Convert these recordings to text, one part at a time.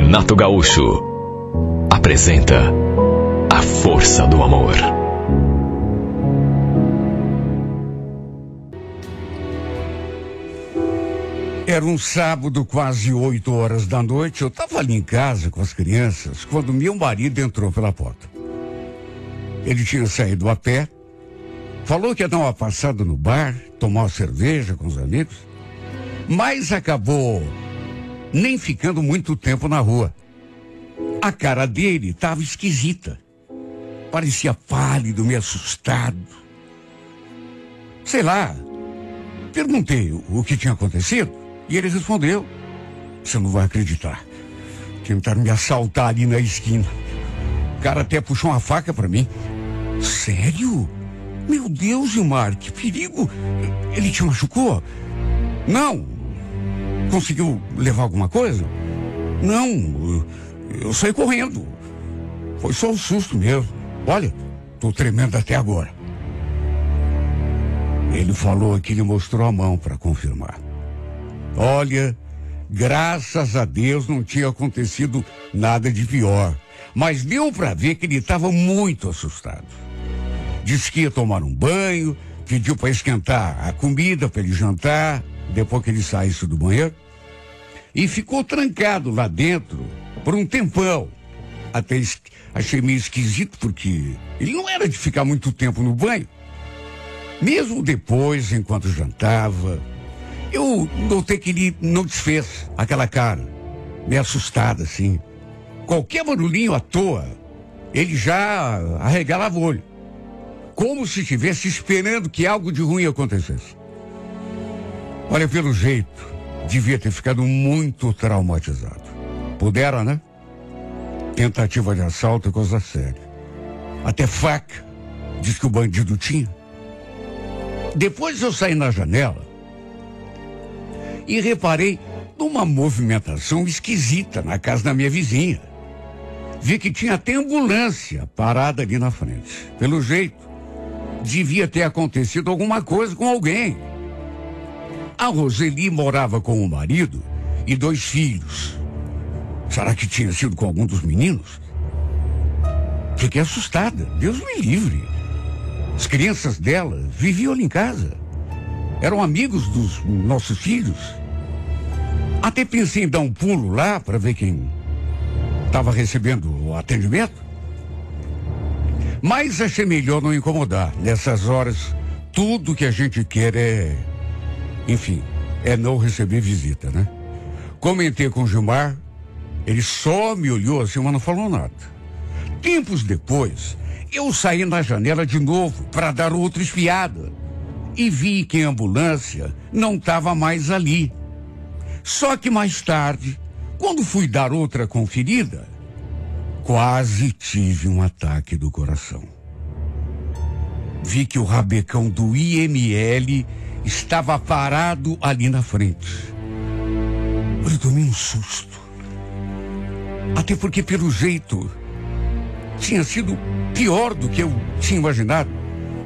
Renato Gaúcho apresenta A Força do Amor. Era um sábado, quase 8 horas da noite. Eu estava ali em casa com as crianças quando meu marido entrou pela porta. Ele tinha saído a pé, falou que ia dar uma passada no bar, tomar uma cerveja com os amigos, mas acabou nem ficando muito tempo na rua. A cara dele estava esquisita. Parecia pálido, meio assustado. Sei lá. Perguntei o que tinha acontecido e ele respondeu: "Você não vai acreditar. Tentaram me assaltar ali na esquina. O cara até puxou uma faca para mim." "Sério? Meu Deus, Gilmar, que perigo. Ele te machucou?" "Não." "Conseguiu levar alguma coisa?" "Não, eu saí correndo. Foi só um susto mesmo. Olha, tô tremendo até agora." Ele falou que ele mostrou a mão para confirmar. Olha, graças a Deus não tinha acontecido nada de pior, mas deu para ver que ele estava muito assustado. Disse que ia tomar um banho, pediu para esquentar a comida para ele jantar, depois que ele saísse do banheiro, e ficou trancado lá dentro por um tempão. Até achei meio esquisito, porque ele não era de ficar muito tempo no banho. Mesmo depois, enquanto jantava, eu notei que ele não desfez aquela cara, meio assustada assim. Qualquer barulhinho à toa, ele já arregalava o olho, como se estivesse esperando que algo de ruim acontecesse. Olha, pelo jeito, devia ter ficado muito traumatizado. Pudera, né? Tentativa de assalto é coisa séria. Até faca, diz que o bandido tinha. Depois eu saí na janela e reparei numa movimentação esquisita na casa da minha vizinha. Vi que tinha até ambulância parada ali na frente. Pelo jeito, devia ter acontecido alguma coisa com alguém. A Roseli morava com o marido e 2 filhos. Será que tinha sido com algum dos meninos? Fiquei assustada, Deus me livre. As crianças dela viviam ali em casa. Eram amigos dos nossos filhos. Até pensei em dar um pulo lá para ver quem estava recebendo o atendimento. Mas achei melhor não incomodar. Nessas horas, tudo que a gente quer é não receber visita, né? Comentei com o Gilmar. Ele só me olhou assim, mas não falou nada. Tempos depois, eu saí na janela de novo para dar outra espiada e vi que a ambulância não estava mais ali. Só que mais tarde, quando fui dar outra conferida, quase tive um ataque do coração. Vi que o rabecão do IML estava parado ali na frente. Eu tomei um susto. Até porque, pelo jeito, tinha sido pior do que eu tinha imaginado.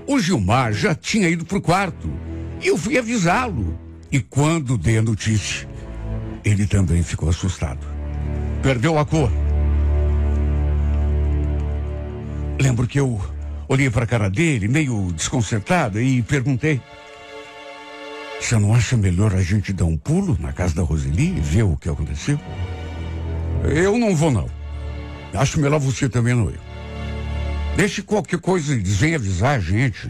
O Gilmar já tinha ido pro quarto. E eu fui avisá-lo. E quando dei a notícia, ele também ficou assustado. Perdeu a cor. Lembro que eu olhei para a cara dele, meio desconcertada, e perguntei: "Você não acha melhor a gente dar um pulo na casa da Roseli e ver o que aconteceu?" "Eu não vou, não. Acho melhor você também não ir. Deixe qualquer coisa, eles vêm avisar a gente."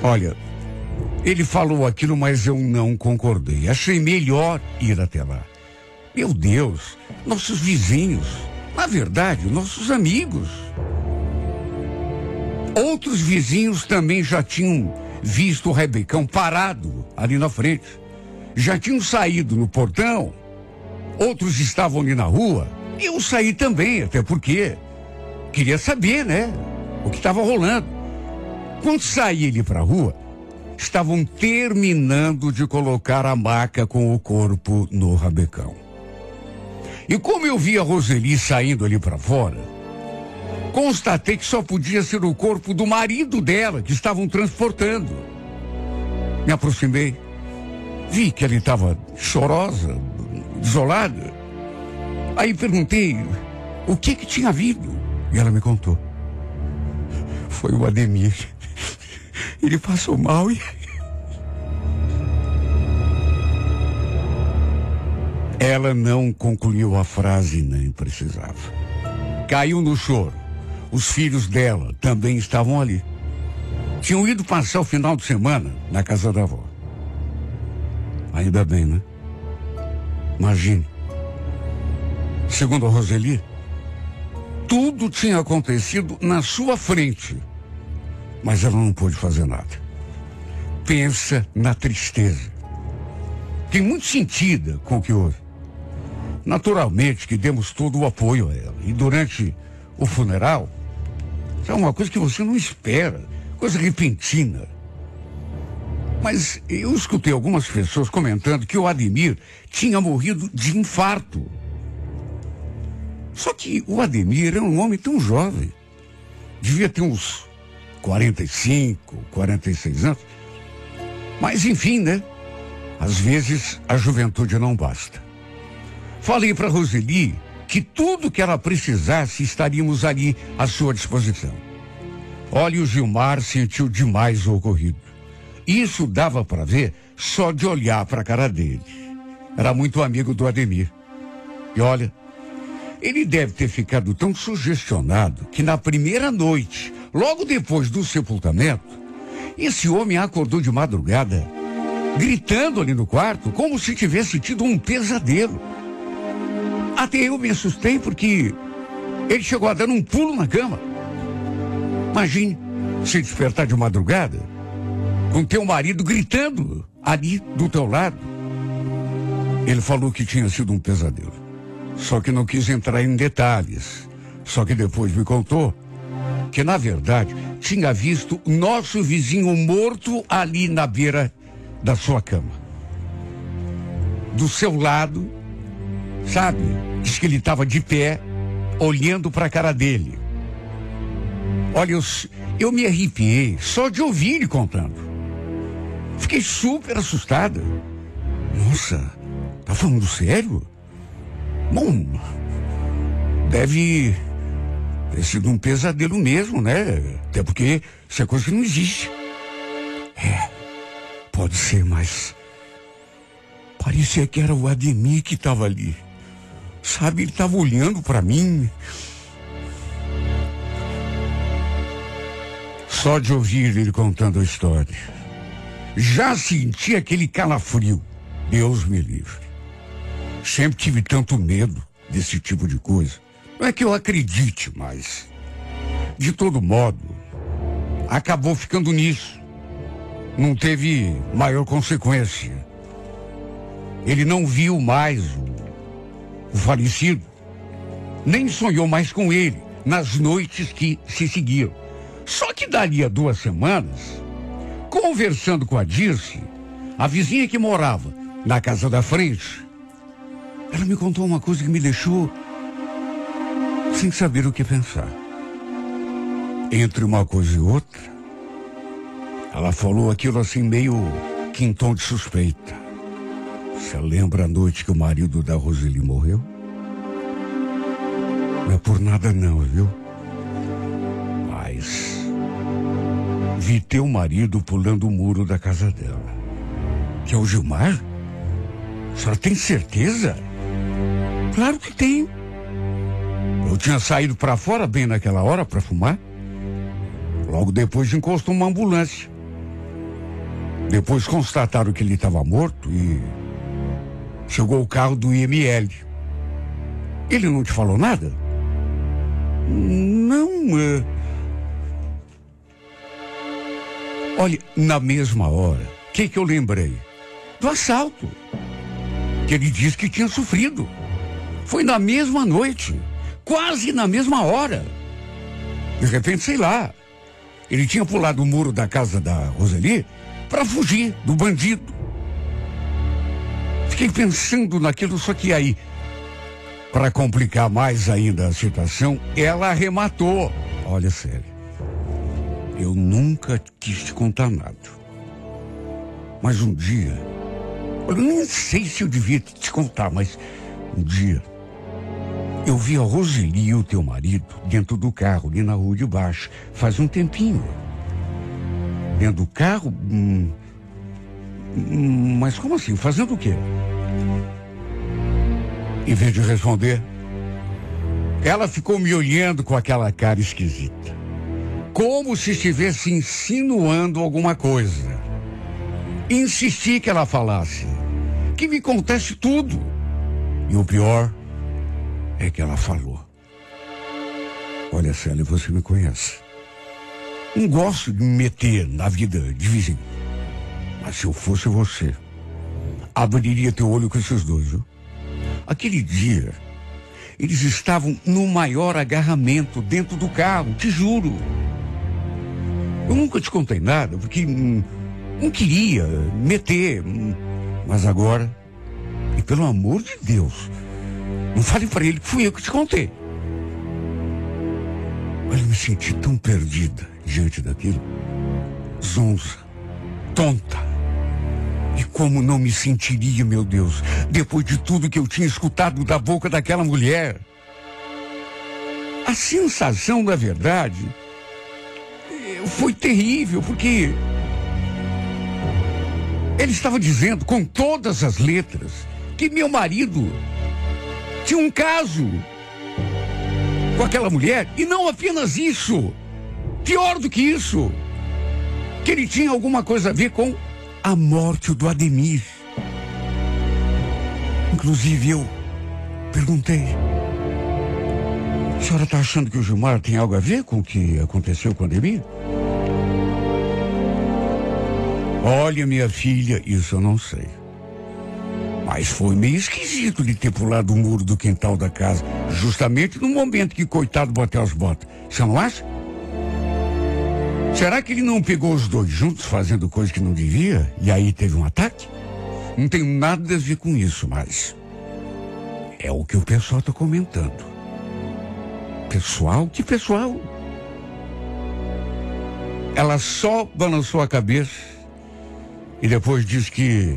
Olha, ele falou aquilo, mas eu não concordei. Achei melhor ir até lá. Meu Deus, nossos vizinhos, na verdade, nossos amigos. Outros vizinhos também já tinham visto o rabecão parado ali na frente. Já tinham saído no portão. Outros estavam ali na rua. Eu saí também, até porque queria saber, né, o que estava rolando. Quando saí ali para a rua, estavam terminando de colocar a maca com o corpo no rabecão. E como eu vi a Roseli saindo ali para fora, constatei que só podia ser o corpo do marido dela que estavam transportando. Me aproximei, vi que ela estava chorosa, desolada. Aí perguntei o que tinha havido. E ela me contou. Foi o Ademir. Ele passou mal e... Ela não concluiu a frase, nem precisava. Caiu no choro. Os filhos dela também estavam ali. Tinham ido passar o final de semana na casa da avó. Ainda bem, né? Imagine. Segundo a Roseli, tudo tinha acontecido na sua frente. Mas ela não pôde fazer nada. Pensa na tristeza. Tem muito sentido com o que houve. Naturalmente que demos todo o apoio a ela. E durante o funeral, é uma coisa que você não espera, coisa repentina. Mas eu escutei algumas pessoas comentando que o Ademir tinha morrido de infarto. Só que o Ademir era um homem tão jovem. Devia ter uns 45, 46 anos. Mas enfim, né? Às vezes a juventude não basta. Falei para Roseli que tudo que ela precisasse estaríamos ali à sua disposição. Olha, o Gilmar sentiu demais o ocorrido. Isso dava para ver só de olhar para a cara dele. Era muito amigo do Ademir. E olha, ele deve ter ficado tão sugestionado que na primeira noite, logo depois do sepultamento, esse homem acordou de madrugada, gritando ali no quarto, como se tivesse tido um pesadelo. Até eu me assustei porque ele chegou a dar um pulo na cama. Imagine se despertar de madrugada com teu marido gritando ali do teu lado. Ele falou que tinha sido um pesadelo. Só que não quis entrar em detalhes. Só que depois me contou que, na verdade, tinha visto nosso vizinho morto ali na beira da sua cama. Do seu lado, sabe? Diz que ele estava de pé, olhando para a cara dele. Olha, eu me arrepiei só de ouvir ele contando. Fiquei super assustada. Nossa, tá falando sério? Bom, deve ter sido um pesadelo mesmo, né? Até porque essa coisa não existe. Pode ser, mas parecia que era o Ademir que estava ali. Sabe, ele estava olhando para mim. Só de ouvir ele contando a história, já senti aquele calafrio. Deus me livre. Sempre tive tanto medo desse tipo de coisa. Não é que eu acredite, mas de todo modo, acabou ficando nisso. Não teve maior consequência. Ele não viu mais o falecido, nem sonhou mais com ele nas noites que se seguiram. Só que dali a 2 semanas, conversando com a Dirce, a vizinha que morava na casa da frente, ela me contou uma coisa que me deixou sem saber o que pensar. Entre uma coisa e outra, ela falou aquilo assim meio que em tom de suspeita. Você lembra a noite que o marido da Roseli morreu? Não é por nada não, viu? Mas vi teu marido pulando o muro da casa dela. Que é o Gilmar? A senhora tem certeza? Claro que tem. Eu tinha saído para fora bem naquela hora para fumar. Logo depois encostou uma ambulância. Depois constataram que ele estava morto e chegou o carro do IML. Ele não te falou nada? Não. Olha, na mesma hora, o que eu lembrei? Do assalto. Que ele disse que tinha sofrido. Foi na mesma noite. Quase na mesma hora. De repente, sei lá. Ele tinha pulado o muro da casa da Roseli para fugir do bandido. Fiquei pensando naquilo, só que aí, para complicar mais ainda a situação, ela arrematou. Olha, sério, eu nunca quis te contar nada. Mas um dia, eu nem sei se eu devia te contar, mas um dia, Eu vi a Roseli e o teu marido dentro do carro, ali na rua de baixo, faz um tempinho. Dentro do carro? Mas como assim? Fazendo o quê? Em vez de responder, ela ficou me olhando com aquela cara esquisita. Como se estivesse insinuando alguma coisa. Insisti que ela falasse, que me contasse tudo. E o pior é que ela falou. Olha, Célia, você me conhece. Não gosto de me meter na vida de vizinho. Mas se eu fosse você, abriria teu olho com esses dois, viu? Aquele dia, eles estavam no maior agarramento dentro do carro, te juro. Eu nunca te contei nada, porque não queria meter. Mas agora, e pelo amor de Deus, não fale para ele que fui eu que te contei. Olha, eu me senti tão perdida diante daquilo. Zonza, tonta. E como não me sentiria, meu Deus, depois de tudo que eu tinha escutado da boca daquela mulher? A sensação, na verdade, foi terrível, porque ele estava dizendo com todas as letras que meu marido tinha um caso com aquela mulher, e não apenas isso, pior do que isso, que ele tinha alguma coisa a ver com a morte do Ademir. Inclusive eu perguntei: a senhora está achando que o Gilmar tem algo a ver com o que aconteceu com o Ademir? Olha, minha filha, isso eu não sei. Mas foi meio esquisito de ter pulado o muro do quintal da casa, justamente no momento que o coitado bateu as botas. Você não acha? Será que ele não pegou os dois juntos fazendo coisa que não devia e aí teve um ataque? Não tem nada a ver com isso, mas é o que o pessoal está comentando. Pessoal? Que pessoal? Ela só balançou a cabeça e depois disse que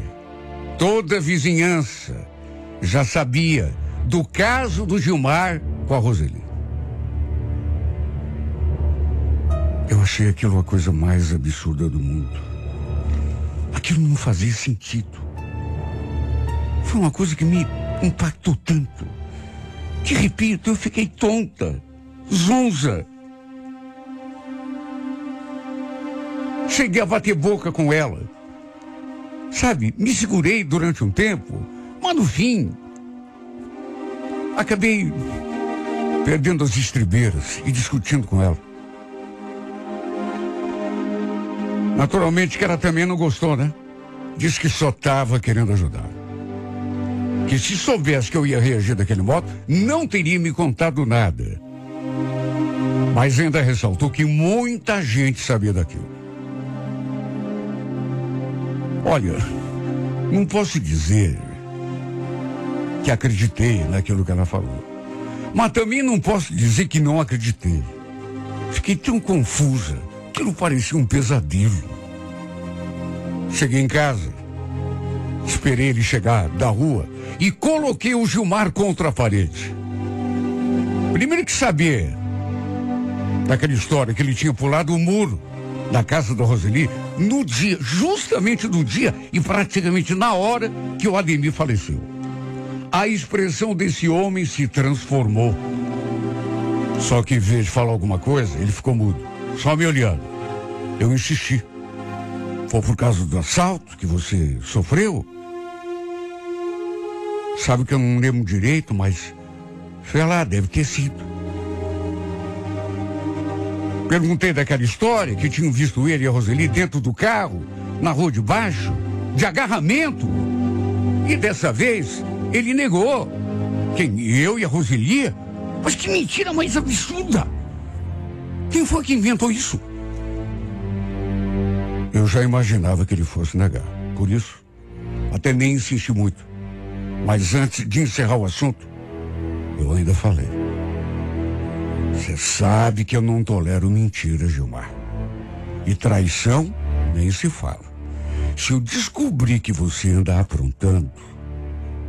toda a vizinhança já sabia do caso do Gilmar com a Roseli. Eu achei aquilo a coisa mais absurda do mundo. Aquilo não fazia sentido. Foi uma coisa que me impactou tanto. Que, repito, eu fiquei tonta, zonza. Cheguei a bater boca com ela. Sabe, me segurei durante um tempo, mas no fim, acabei perdendo as estribeiras e discutindo com ela. Naturalmente que ela também não gostou, né? Disse que só estava querendo ajudar. Que se soubesse que eu ia reagir daquele modo, não teria me contado nada. Mas ainda ressaltou que muita gente sabia daquilo. Olha, não posso dizer que acreditei naquilo que ela falou. Mas também não posso dizer que não acreditei. Fiquei tão confusa. Aquilo parecia um pesadelo. Cheguei em casa, esperei ele chegar da rua e coloquei o Gilmar contra a parede. Primeiro que saber daquela história que ele tinha pulado o muro da casa da Roseli no dia, justamente no dia e praticamente na hora que o Ademir faleceu. A expressão desse homem se transformou. Só que em vez de falar alguma coisa, ele ficou mudo. Só me olhando. Eu insisti. Foi por causa do assalto que você sofreu? Sabe que eu não lembro direito, mas sei lá, deve ter sido. Perguntei daquela história que tinham visto ele e a Roseli dentro do carro, na rua de baixo, de agarramento. E dessa vez, ele negou. Quem? Eu e a Roseli? Mas que mentira mais absurda! Quem foi que inventou isso? Eu já imaginava que ele fosse negar. Por isso, até nem insisti muito. Mas antes de encerrar o assunto, eu ainda falei. Você sabe que eu não tolero mentiras, Gilmar. E traição nem se fala. Se eu descobrir que você anda aprontando,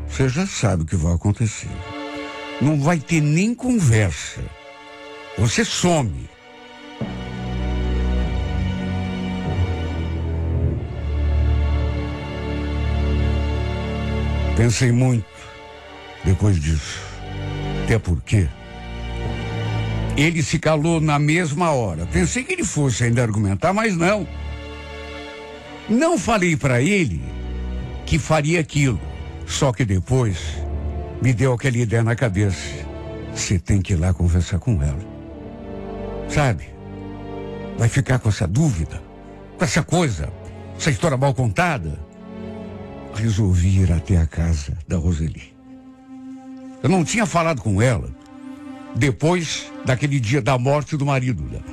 você já sabe o que vai acontecer. não vai ter nem conversa. Você some. Pensei muito depois disso. Até porque ele se calou na mesma hora. Pensei que ele fosse ainda argumentar, mas não. Não falei para ele que faria aquilo. Só que depois me deu aquela ideia na cabeça. Você tem que ir lá conversar com ela. Sabe? Vai ficar com essa dúvida, com essa coisa, essa história mal contada. Resolvi ir até a casa da Roseli. Eu não tinha falado com ela depois daquele dia da morte do marido dela.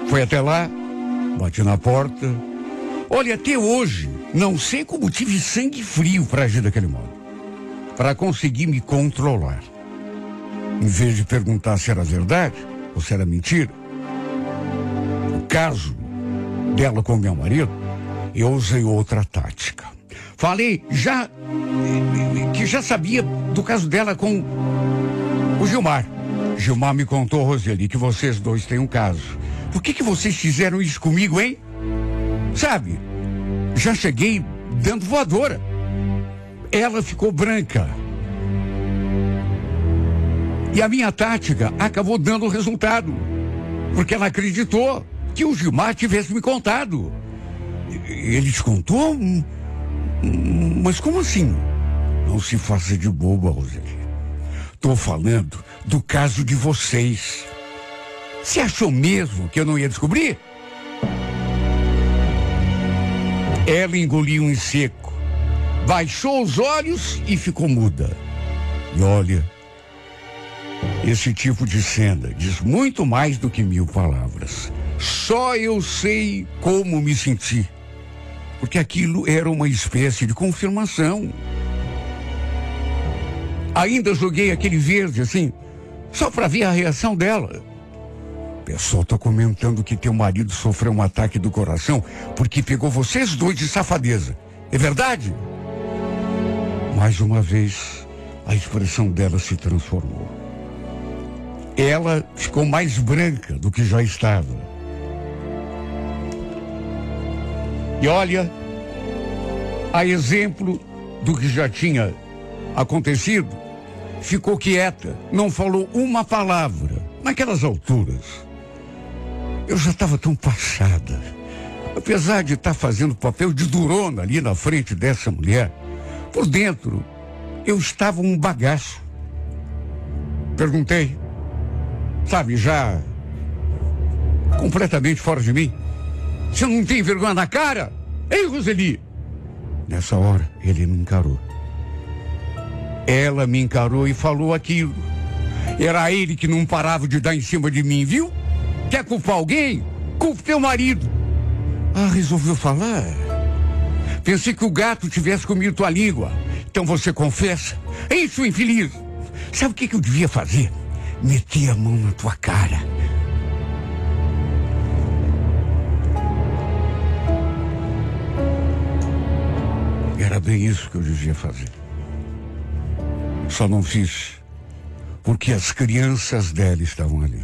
Foi até lá, bati na porta. Olha, até hoje, não sei como tive sangue frio para agir daquele modo. Para conseguir me controlar. Em vez de perguntar se era verdade ou se era mentira, o caso dela com meu marido, eu usei outra tática. Falei que já sabia do caso dela com o Gilmar. Gilmar me contou, Roseli, que vocês dois têm um caso. Por que vocês fizeram isso comigo, hein? Sabe, já cheguei dando voadora. Ela ficou branca. E a minha tática acabou dando resultado. Porque ela acreditou que o Gilmar tivesse me contado. Ele te contou? Mas como assim? Não se faça de boba, Roseli. Tô falando do caso de vocês. Você achou mesmo que eu não ia descobrir? Ela engoliu em seco, baixou os olhos e ficou muda. E olha, esse tipo de cena diz muito mais do que 1000 palavras. Só eu sei como me senti. Porque aquilo era uma espécie de confirmação. Ainda joguei aquele verde assim, só para ver a reação dela. O pessoal tá comentando que teu marido sofreu um ataque do coração porque pegou vocês dois de safadeza. É verdade? Mais uma vez, a expressão dela se transformou. Ela ficou mais branca do que já estava. E olha, a exemplo do que já tinha acontecido, ficou quieta, não falou uma palavra. Naquelas alturas, eu já estava tão passada. Apesar de estar fazendo papel de durona ali na frente dessa mulher, por dentro, eu estava um bagaço. Perguntei, sabe, já completamente fora de mim. Você não tem vergonha na cara? Ei, Roseli! Nessa hora, ele me encarou. Ela me encarou e falou aquilo. Era ele que não parava de dar em cima de mim, viu? Quer culpar alguém? Culpe teu marido. Ah, resolveu falar? Pensei que o gato tivesse comido tua língua. Então você confessa? Ei, sua infeliz! Sabe o que eu devia fazer? Meter a mão na tua cara. Era bem isso que eu devia fazer. Só não fiz porque as crianças dela estavam ali.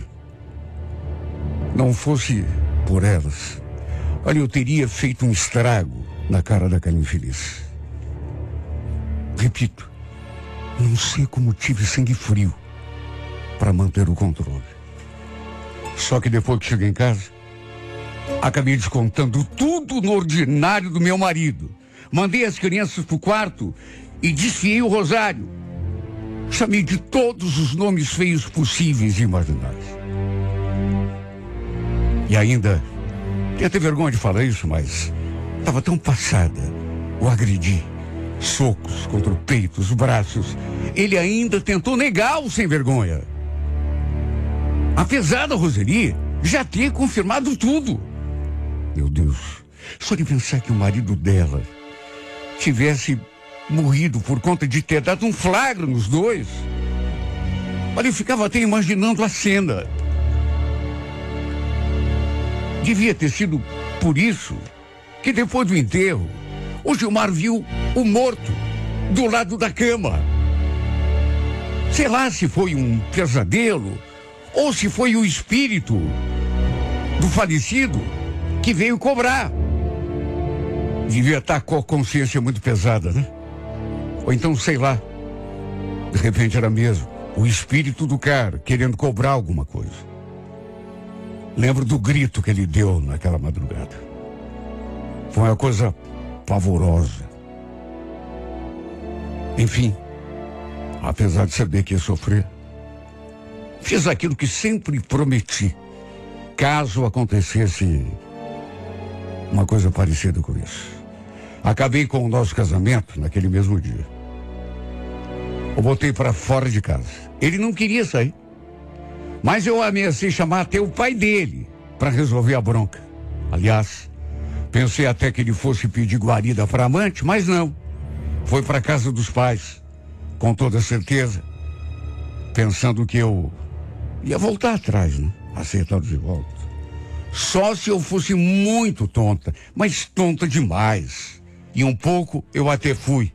Não fosse por elas, olha, eu teria feito um estrago na cara daquela infeliz. Repito, não sei como tive sangue frio para manter o controle. Só que depois que cheguei em casa, acabei descontando tudo no ordinário do meu marido. Mandei as crianças pro quarto e desfiei o rosário. Chamei de todos os nomes feios possíveis e imagináveis. E ainda, tenho até vergonha de falar isso, mas estava tão passada. O agredi. Socos contra o peito, os braços. Ele ainda tentou negar o sem vergonha. Apesar da Roseli já ter confirmado tudo. Meu Deus, só de pensar que o marido dela tivesse morrido por conta de ter dado um flagra nos dois. Olha, eu ficava até imaginando a cena. Devia ter sido por isso que depois do enterro, o Gilmar viu o morto do lado da cama. Sei lá se foi um pesadelo ou se foi o espírito do falecido que veio cobrar. Devia estar com a consciência muito pesada, né? Ou então, sei lá, de repente era mesmo o espírito do cara querendo cobrar alguma coisa. Lembro do grito que ele deu naquela madrugada. Foi uma coisa pavorosa. Enfim, apesar de saber que ia sofrer, fiz aquilo que sempre prometi, caso acontecesse uma coisa parecida com isso. Acabei com o nosso casamento naquele mesmo dia. Eu botei para fora de casa. Ele não queria sair. Mas eu ameacei chamar até o pai dele para resolver a bronca. Aliás, pensei até que ele fosse pedir guarida para amante, mas não. Foi para casa dos pais, com toda certeza, pensando que eu ia voltar atrás, né? Acertado de volta. Só se eu fosse muito tonta, mas tonta demais. E um pouco eu até fui.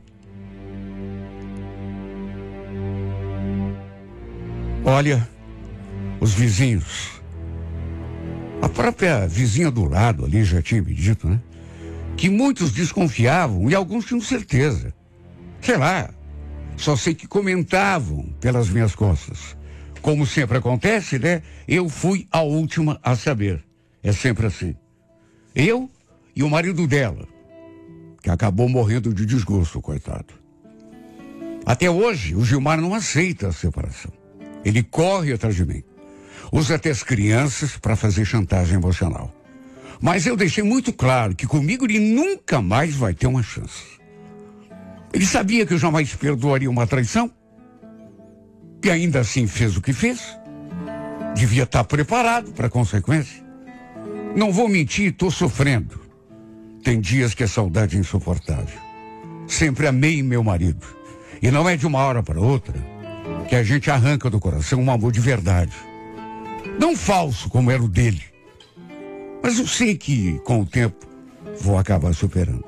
Olha, os vizinhos, a própria vizinha do lado ali já tinha me dito, né? Que muitos desconfiavam e alguns tinham certeza. Sei lá, só sei que comentavam pelas minhas costas. Como sempre acontece, né? Eu fui a última a saber. É sempre assim. Eu e o marido dela, que acabou morrendo de desgosto, coitado. Até hoje, o Gilmar não aceita a separação. Ele corre atrás de mim. Usa até as crianças para fazer chantagem emocional. Mas eu deixei muito claro que comigo ele nunca mais vai ter uma chance. Ele sabia que eu jamais perdoaria uma traição. E ainda assim fez o que fez. Devia estar preparado para a consequência. Não vou mentir, estou sofrendo. Tem dias que a saudade é insuportável. Sempre amei meu marido. E não é de uma hora para outra que a gente arranca do coração um amor de verdade. Não falso como era o dele. Mas eu sei que, com o tempo, vou acabar superando.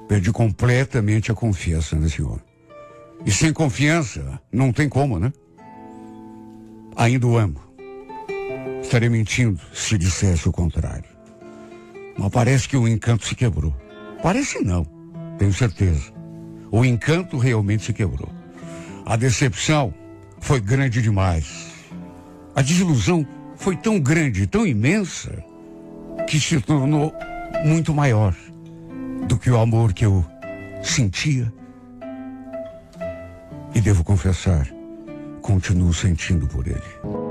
Perdi completamente a confiança nesse homem. E sem confiança, não tem como, né? Ainda o amo. Estaria mentindo se dissesse o contrário. Mas parece que o encanto se quebrou. Parece não, tenho certeza. O encanto realmente se quebrou. A decepção foi grande demais. A desilusão foi tão grande, tão imensa, que se tornou muito maior do que o amor que eu sentia. E devo confessar, continuo sentindo por ele.